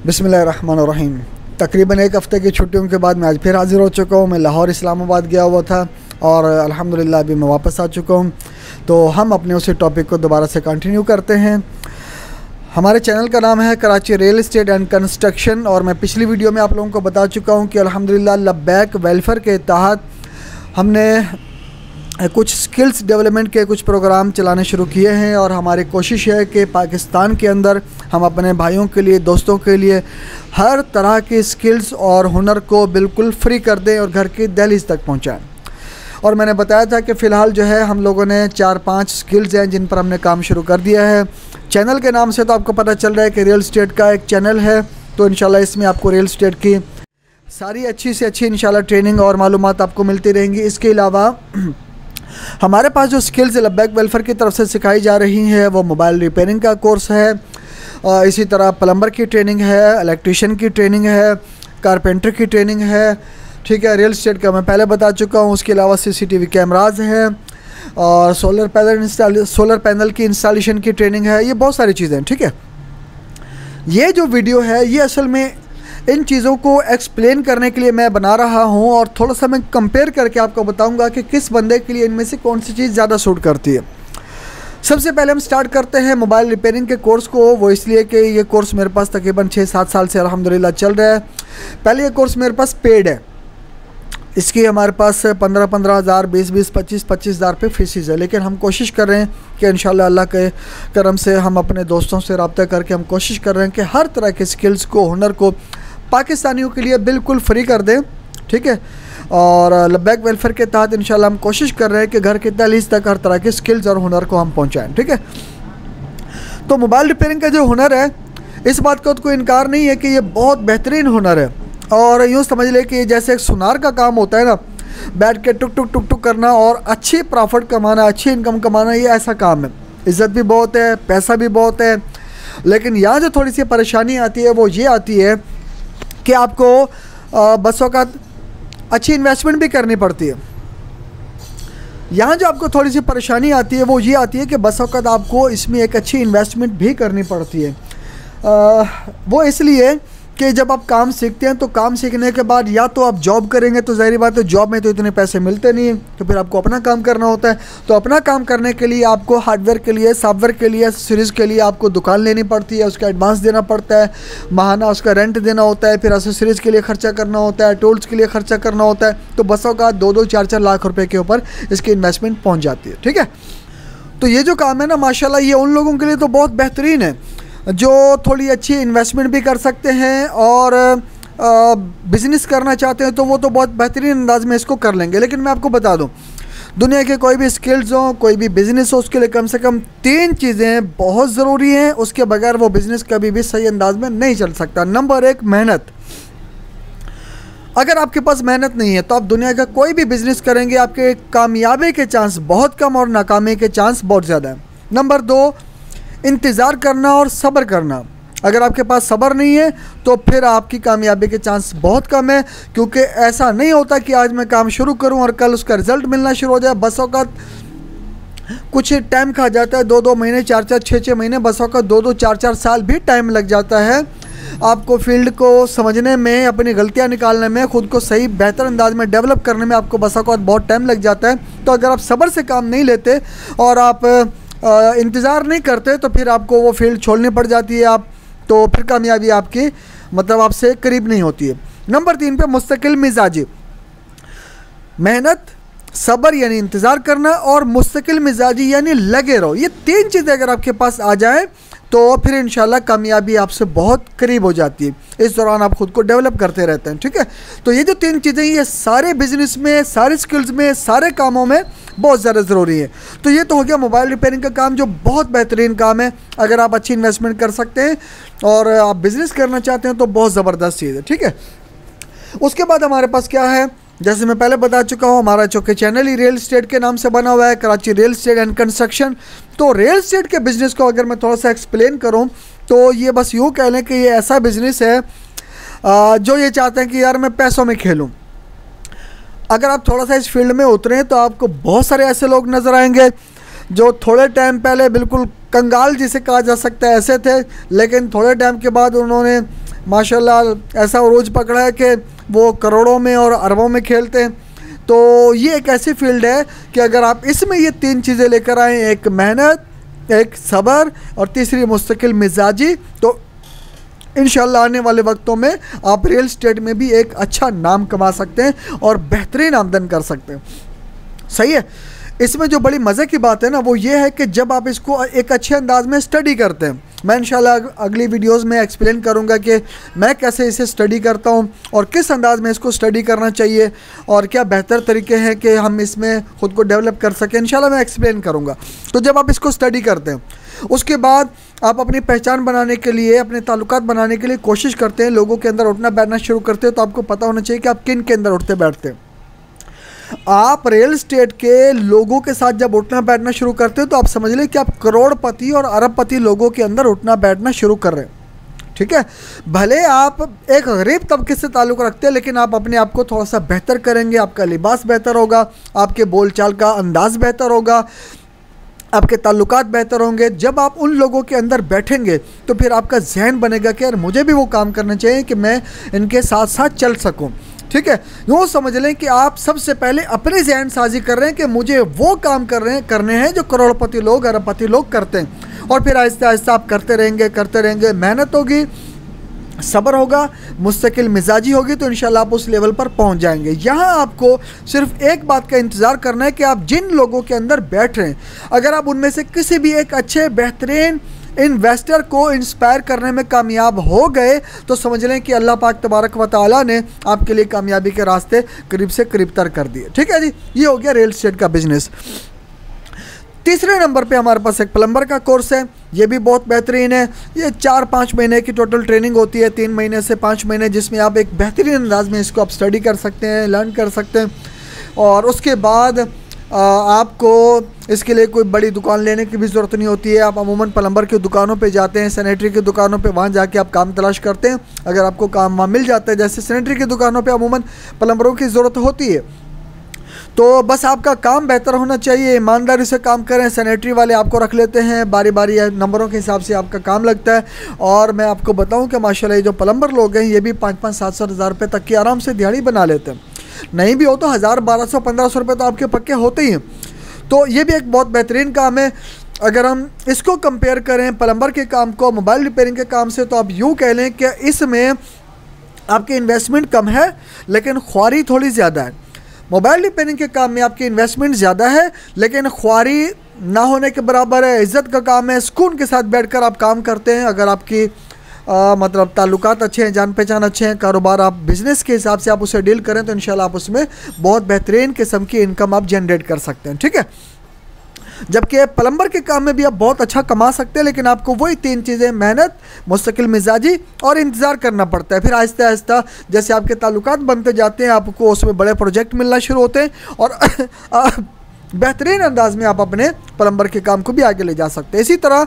बिस्मिल्लाहिर्रहमानिर्रहीम। तकरीबन एक हफ़्ते की छुट्टियों के बाद मैं आज फिर हाज़िर हो चुका हूँ। मैं लाहौर इस्लामाबाद गया हुआ था और अल्हम्दुलिल्लाह अभी मैं वापस आ चुका हूँ। तो हम अपने उसी टॉपिक को दोबारा से कंटिन्यू करते हैं। हमारे चैनल का नाम है Karachi real estate and construction और मैं पिछली वीडियो में आप लोगों को बता चुका हूँ कि अल्हम्दुलिल्लाह लब्बैक वेलफेयर के तहत हमने कुछ स्किल्स डेवलपमेंट के कुछ प्रोग्राम चलाने शुरू किए हैं और हमारी कोशिश है कि पाकिस्तान के अंदर हम अपने भाइयों के लिए, दोस्तों के लिए हर तरह की स्किल्स और हुनर को बिल्कुल फ्री कर दें और घर की दहलीज तक पहुंचाएं। और मैंने बताया था कि फ़िलहाल जो है हम लोगों ने 4-5 स्किल्स हैं जिन पर हमने काम शुरू कर दिया है। चैनल के नाम से तो आपको पता चल रहा है कि रियल इस्टेट का एक चैनल है, तो इंशाल्लाह इसमें आपको रियल इस्टेट की सारी अच्छी से अच्छी इंशाल्लाह ट्रेनिंग और मालूमात आपको मिलती रहेंगी। इसके अलावा हमारे पास जो स्किल्स लब्बैक वेलफेयर की तरफ से सिखाई जा रही हैं वो मोबाइल रिपेयरिंग का कोर्स है, इसी तरह प्लम्बर की ट्रेनिंग है, इलेक्ट्रीशियन की ट्रेनिंग है, कारपेंटर की ट्रेनिंग है, ठीक है। रियल इस्टेट का मैं पहले बता चुका हूँ। उसके अलावा CCTV कैमराज हैं और सोलर पैनल की इंस्टॉलेशन की ट्रेनिंग है। ये बहुत सारी चीज़ें हैं, ठीक है। ये जो वीडियो है ये असल में इन चीज़ों को एक्सप्लेन करने के लिए मैं बना रहा हूँ और थोड़ा सा मैं कंपेयर करके आपको बताऊँगा कि किस बंदे के लिए इनमें से कौन सी चीज़ ज़्यादा सूट करती है। सबसे पहले हम स्टार्ट करते हैं मोबाइल रिपेयरिंग के कोर्स को। वो इसलिए कि ये कोर्स मेरे पास तकरीबन 6-7 साल से अल्हम्दुलिल्लाह चल रहा है। पहले ये कोर्स मेरे पास पेड है, इसकी हमारे पास 15-15 हज़ार, 20-20, 25-25 हज़ार पे फीसिस है। लेकिन हम कोशिश कर रहे हैं कि इंशाल्लाह अल्लाह के करम से हम अपने दोस्तों से रब्ता करके हम कोशिश कर रहे हैं कि हर तरह के स्किल्स को, हुनर को पाकिस्तानियों के लिए बिल्कुल फ्री कर दें, ठीक है। और लब्बैक वेलफेयर के तहत इंशाल्लाह हम कोशिश कर रहे हैं कि घर की दहलीज तक हर तरह के स्किल्स और हुनर को हम पहुँचाएँ, ठीक है। तो मोबाइल रिपेयरिंग का जो हुनर है, इस बात का तो कोई इनकार नहीं है कि ये बहुत बेहतरीन हुनर है। और यूँ समझ ले कि जैसे एक सुनार का काम होता है ना, बैठ के टुक टुक टुक टुक करना और अच्छी प्रॉफिट कमाना, अच्छी इनकम कमाना, ये ऐसा काम है। इज़्ज़त भी बहुत है, पैसा भी बहुत है। लेकिन यहाँ जो थोड़ी सी परेशानी आती है वो ये आती है कि आपको बस वक़्त अच्छी इन्वेस्टमेंट भी करनी पड़ती है। यहाँ जो आपको थोड़ी सी परेशानी आती है वो ये आती है कि बस वक़्त आपको इसमें एक अच्छी इन्वेस्टमेंट भी करनी पड़ती है। वो इसलिए कि जब आप काम सीखते हैं तो काम सीखने के बाद या तो आप जॉब करेंगे, तो ज़ाहिर बात है जॉब में तो इतने पैसे मिलते नहीं हैं, तो फिर आपको अपना काम करना होता है। तो अपना काम करने के लिए आपको हार्डवेयर के लिए, सॉफ्टवेयर के लिए, एसेसरीज़ के लिए आपको दुकान लेनी पड़ती है, उसका एडवांस देना पड़ता है, माहाना उसका रेंट देना होता है, फिर एसेसरीज़ के लिए ख़र्चा करना होता है, टूल्स के लिए ख़र्चा करना होता है। तो बसों का 2-2, 4-4 लाख रुपये के ऊपर इसकी इन्वेस्टमेंट पहुँच जाती है, ठीक है। तो ये जो काम है ना, माशाल्लाह ये उन लोगों के लिए तो बहुत बेहतरीन है जो थोड़ी अच्छी इन्वेस्टमेंट भी कर सकते हैं और बिज़नेस करना चाहते हैं, तो वो तो बहुत बेहतरीन अंदाज में इसको कर लेंगे। लेकिन मैं आपको बता दूं, दुनिया के कोई भी स्किल्स हो, कोई भी बिज़नेस हो, उसके लिए कम से कम 3 चीज़ें बहुत ज़रूरी हैं। उसके बगैर वो बिज़नेस कभी भी सही अंदाज में नहीं चल सकता। नंबर 1, मेहनत। अगर आपके पास मेहनत नहीं है तो आप दुनिया का कोई भी बिज़नेस करेंगे, आपके कामयाबी के चांस बहुत कम और नाकामी के चांस बहुत ज़्यादा है। नंबर 2, इंतज़ार करना और सब्र करना। अगर आपके पास सब्र नहीं है तो फिर आपकी कामयाबी के चांस बहुत कम है, क्योंकि ऐसा नहीं होता कि आज मैं काम शुरू करूं और कल उसका रिज़ल्ट मिलना शुरू हो जाए। बस औक़ात कुछ टाइम खा जाता है, 2-2 महीने, 4-4, 6-6 महीने, बस औक़ात 2-2, 4-4 साल भी टाइम लग जाता है आपको फील्ड को समझने में, अपनी गलतियाँ निकालने में, ख़ुद को सही बेहतर अंदाज में डेवलप करने में आपको बस औक़ात बहुत टाइम लग जाता है। तो अगर आप सब्र से काम नहीं लेते और आप इंतज़ार नहीं करते तो फिर आपको वो फील्ड छोड़नी पड़ जाती है, आप तो फिर कामयाबी आपकी मतलब आपसे करीब नहीं होती है। नंबर 3 पे मुस्तकिल मिजाजी। मेहनत, सब्र यानी इंतज़ार करना और मुस्तकिल मिजाजी यानी लगे रहो। ये 3 चीज़ें अगर आपके पास आ जाएं तो फिर इंशाल्लाह कामयाबी आपसे बहुत करीब हो जाती है। इस दौरान आप ख़ुद को डेवलप करते रहते हैं, ठीक है। तो ये जो 3 चीज़ें ये सारे बिज़नेस में, सारे स्किल्स में, सारे कामों में बहुत ज़्यादा ज़रूरी है। तो ये तो हो गया मोबाइल रिपेयरिंग का काम, जो बहुत बेहतरीन काम है। अगर आप अच्छी इन्वेस्टमेंट कर सकते हैं और आप बिज़नेस करना चाहते हैं तो बहुत ज़बरदस्त चीज़ है, ठीक है। उसके बाद हमारे पास क्या है, जैसे मैं पहले बता चुका हूँ, हमारा चूँकि चैनल ही रियल इस्टेट के नाम से बना हुआ है, Karachi real estate and construction. तो रियल इस्टेट के बिज़नेस को अगर मैं थोड़ा सा एक्सप्लेन करूँ तो ये बस यूँ कह लें कि ये ऐसा बिज़नेस है जो ये चाहते हैं कि यार मैं पैसों में खेलूँ। अगर आप थोड़ा सा इस फील्ड में उतरें तो आपको बहुत सारे ऐसे लोग नज़र आएंगे जो थोड़े टाइम पहले बिल्कुल कंगाल जिसे कहा जा सकता है ऐसे थे, लेकिन थोड़े टाइम के बाद उन्होंने माशाल्लाह ऐसा उरूज पकड़ा है कि वो करोड़ों में और अरबों में खेलते हैं। तो ये एक ऐसी फील्ड है कि अगर आप इसमें ये 3 चीज़ें लेकर आएँ, एक मेहनत, एक सब्र और तीसरी मुस्तकिल मिजाजी, तो इंशाल्लाह आने वाले वक्तों में आप रियल एस्टेट में भी एक अच्छा नाम कमा सकते हैं और बेहतरीन आमदन कर सकते हैं। सही है। इसमें जो बड़ी मज़े की बात है ना वो ये है कि जब आप इसको एक अच्छे अंदाज में स्टडी करते हैं, मैं इंशाल्लाह अगली वीडियोस में एक्सप्लेन करूंगा कि मैं कैसे इसे स्टडी करता हूं और किस अंदाज में इसको स्टडी करना चाहिए और क्या बेहतर तरीके हैं कि हम इसमें ख़ुद को डेवलप कर सकें, इंशाल्लाह मैं एक्सप्लेन करूंगा। तो जब आप इसको स्टडी करते हैं उसके बाद आप अपनी पहचान बनाने के लिए, अपने ताल्लुकात बनाने के लिए कोशिश करते हैं, लोगों के अंदर उठना बैठना शुरू करते हैं, तो आपको पता होना चाहिए कि आप किन के अंदर उठते बैठते हैं। आप रियल एस्टेट के लोगों के साथ जब उठना बैठना शुरू करते हो तो आप समझ लें कि आप करोड़पति और अरबपति लोगों के अंदर उठना बैठना शुरू कर रहे हैं। ठीक है, भले आप एक गरीब तबके से ताल्लुक़ रखते हैं लेकिन आप अपने आप को थोड़ा सा बेहतर करेंगे, आपका लिबास बेहतर होगा, आपके बोलचाल का अंदाज बेहतर होगा, आपके ताल्लुकात बेहतर होंगे। जब आप उन लोगों के अंदर बैठेंगे तो फिर आपका जहन बनेगा कि यार मुझे भी वो काम करने चाहिए कि मैं इनके साथ साथ चल सकूं। ठीक है, यूँ समझ लें कि आप सबसे पहले अपनी जहन साजी कर रहे हैं कि मुझे वो काम करने हैं जो करोड़पति लोग, अरबपति लोग करते हैं, और फिर आहिस्ता आहिस्ता आप करते रहेंगे। मेहनत होगी, सब्र होगा, मुस्तकिल मिजाजी होगी, तो इंशाल्लाह आप उस लेवल पर पहुंच जाएंगे। यहाँ आपको सिर्फ एक बात का इंतज़ार करना है कि आप जिन लोगों के अंदर बैठ रहे हैं, अगर आप उनमें से किसी भी एक अच्छे बेहतरीन इन्वेस्टर को इंस्पायर करने में कामयाब हो गए तो समझ लें कि अल्लाह पाक तबारक व तआला ने आपके लिए कामयाबी के रास्ते करीब से करीब तर कर दिए। ठीक है जी, ये हो गया रियल एस्टेट का बिजनेस। तीसरे नंबर पे हमारे पास एक प्लम्बर का कोर्स है, ये भी बहुत बेहतरीन है। ये 4-5 महीने की टोटल ट्रेनिंग होती है, 3 महीने से 5 महीने, जिसमें आप एक बेहतरीन अंदाज में इसको आप स्टडी कर सकते हैं, लर्न कर सकते हैं। और उसके बाद आपको इसके लिए कोई बड़ी दुकान लेने की भी ज़रूरत नहीं होती है। आप अमूमन प्लम्बर की दुकानों पे जाते हैं, सैनिटरी की दुकानों पे, वहाँ जाके आप काम तलाश करते हैं। अगर आपको काम वहाँ मिल जाता है, जैसे सैनिटरी की दुकानों पे अमूमन प्लम्बरों की ज़रूरत होती है, तो बस आपका काम बेहतर होना चाहिए, ईमानदारी से काम करें। सैनिटरी वाले आपको रख लेते हैं, बारी बारी नंबरों के हिसाब से आपका काम लगता है। और मैं आपको बताऊँ कि माशाल्लाह ये जो प्लम्बर लोग हैं ये भी 5-5, 7-7 हज़ार रुपये तक की आराम से दिहाड़ी बना लेते हैं। नहीं भी हो तो 1000, 1200, 1500 रुपये तो आपके पक्के होते ही हैं। तो ये भी एक बहुत बेहतरीन काम है। अगर हम इसको कंपेयर करें प्लम्बर के काम को मोबाइल रिपेयरिंग के काम से, तो आप यूँ कह लें कि इसमें आपकी इन्वेस्टमेंट कम है लेकिन ख्वारी थोड़ी ज़्यादा है। मोबाइल रिपेयरिंग के काम में आपकी इन्वेस्टमेंट ज़्यादा है लेकिन ख्वारी ना होने के बराबर है। इज़्ज़त का काम है, सुकून के साथ बैठकर आप काम करते हैं। अगर आपकी मतलब ताल्लुकात अच्छे हैं, जान पहचान अच्छे हैं, कारोबार आप बिज़नेस के हिसाब से आप उसे डील करें तो इंशाल्लाह आप उसमें बहुत बेहतरीन किस्म की इनकम आप जनरेट कर सकते हैं। ठीक है, जबकि प्लम्बर के काम में भी आप बहुत अच्छा कमा सकते हैं, लेकिन आपको वही 3 चीज़ें, मेहनत, मुस्तकिल मिजाजी और इंतज़ार करना पड़ता है। फिर आहिस्ता आहिस्ता जैसे आपके ताल्लुकात बनते जाते हैं, आपको उसमें बड़े प्रोजेक्ट मिलना शुरू होते हैं और बेहतरीन अंदाज में आप अपने प्लम्बर के काम को भी आगे ले जा सकते हैं। इसी तरह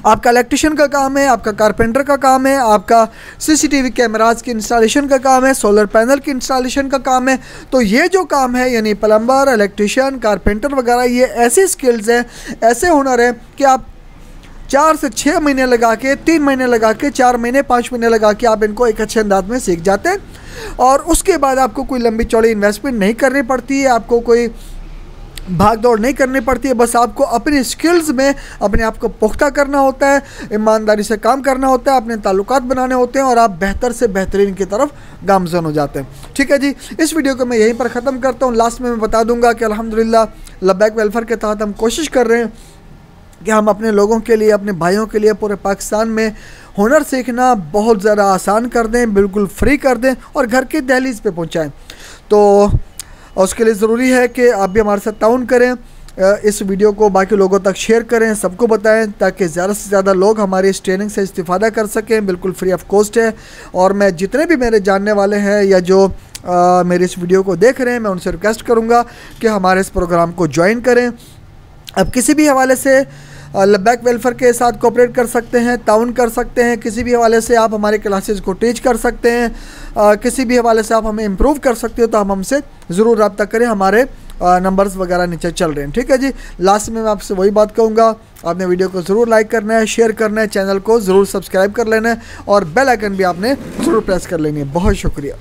आपका इलेक्ट्रिशियन का काम है, आपका कारपेंटर का काम है, आपका सीसीटीवी कैमराज की इंस्टॉलेशन का काम है, सोलर पैनल की इंस्टॉलेशन का काम है। तो ये जो काम है यानी प्लम्बर, इलेक्ट्रिशियन, कारपेंटर वगैरह, ये ऐसी स्किल्स हैं, ऐसे हुनर हैं कि आप 4 से 6 महीने लगा के, 3 महीने लगा के, 4 महीने, 5 महीने लगा के आप इनको एक अच्छे अंदाज में सीख जाते हैं। और उसके बाद आपको कोई लंबी चौड़ी इन्वेस्टमेंट नहीं करनी पड़ती है, आपको कोई भाग दौड़ नहीं करनी पड़ती है। बस आपको अपनी स्किल्स में अपने आप को पुख्ता करना होता है, ईमानदारी से काम करना होता है, अपने ताल्लुकात बनाने होते हैं और आप बेहतर से बेहतरीन की तरफ गामज़न हो जाते हैं। ठीक है जी, इस वीडियो को मैं यहीं पर ख़त्म करता हूँ। लास्ट में मैं बता दूंगा कि अल्हम्दुलिल्लाह लब्बैक वेलफेयर के तहत हम कोशिश कर रहे हैं कि हम अपने लोगों के लिए, अपने भाइयों के लिए पूरे पाकिस्तान में हुनर सीखना बहुत ज़्यादा आसान कर दें, बिल्कुल फ्री कर दें और घर की दहलीज पे पहुँचाएँ। तो उसके लिए ज़रूरी है कि आप भी हमारे साथ ताउन करें, इस वीडियो को बाकी लोगों तक शेयर करें, सबको बताएं ताकि ज़्यादा से ज़्यादा लोग हमारी इस ट्रेनिंग से इस्तिफ़ादा कर सकें। बिल्कुल फ्री ऑफ कॉस्ट है। और मैं जितने भी मेरे जानने वाले हैं या जो मेरे इस वीडियो को देख रहे हैं, मैं उनसे रिक्वेस्ट करूँगा कि हमारे इस प्रोग्राम को ज्वाइन करें। अब किसी भी हवाले से लब्बैक वेलफेयर के साथ कोऑपरेट कर सकते हैं, ताउन कर सकते हैं, किसी भी हवाले से आप हमारे क्लासेस को टीच कर सकते हैं, किसी भी हवाले से आप हमें इम्प्रूव कर सकते हो तो हम हमसे ज़रूर रब्ता करें। हमारे नंबर्स वगैरह नीचे चल रहे हैं। ठीक है जी, लास्ट में मैं आपसे वही बात कहूँगा, आपने वीडियो को ज़रूर लाइक करना है, शेयर करना है, चैनल को ज़रूर सब्सक्राइब कर लेना है और बेल आइकन भी आपने ज़रूर प्रेस कर लेनी है। बहुत शुक्रिया।